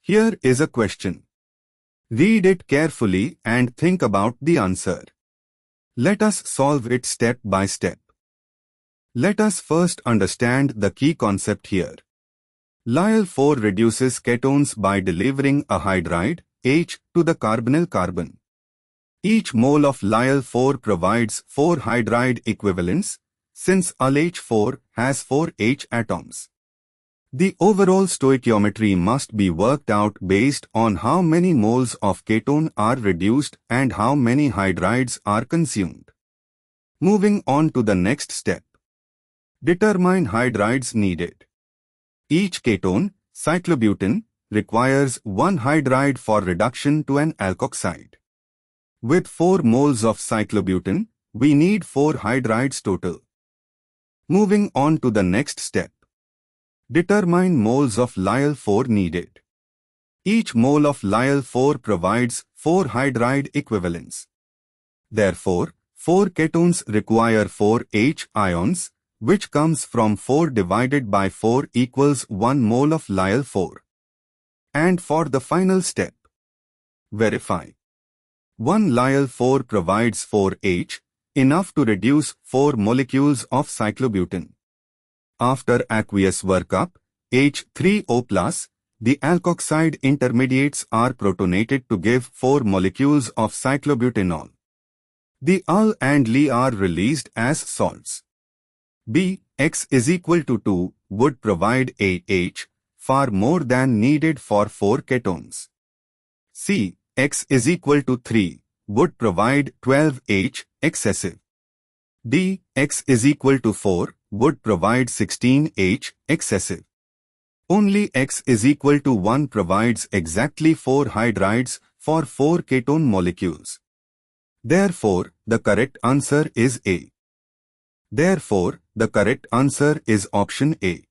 Here is a question. Read it carefully and think about the answer. Let us solve it step by step. Let us first understand the key concept here. LiAlH4 reduces ketones by delivering a hydride, H, to the carbonyl carbon. Each mole of LiAlH4 provides 4 hydride equivalents, since LiAlH4 has 4 H atoms. The overall stoichiometry must be worked out based on how many moles of ketone are reduced and how many hydrides are consumed. Moving on to the next step. Determine hydrides needed. Each ketone, cyclobutane, requires 1 hydride for reduction to an alkoxide. With 4 moles of cyclobutane, we need 4 hydrides total. Moving on to the next step. Determine moles of LiAlH4 needed. Each mole of LiAlH4 provides 4 hydride equivalents. Therefore, 4 ketones require 4 H ions, which comes from 4 divided by 4 equals 1 mole of LiAlH4. And for the final step, verify. 1 LiAlH4 provides 4 H, enough to reduce 4 molecules of cyclobutane. After aqueous workup, H3O+, the alkoxide intermediates are protonated to give 4 molecules of cyclobutanol. The Al and Li are released as salts. B, X is equal to 2 would provide AH, far more than needed for 4 ketones. C, X is equal to 3 would provide 12H, excessive. D, X is equal to 4 would provide 16H, excessive. Only X is equal to 1 provides exactly 4 hydrides for 4 ketone molecules. Therefore, the correct answer is A. Therefore, the correct answer is option A.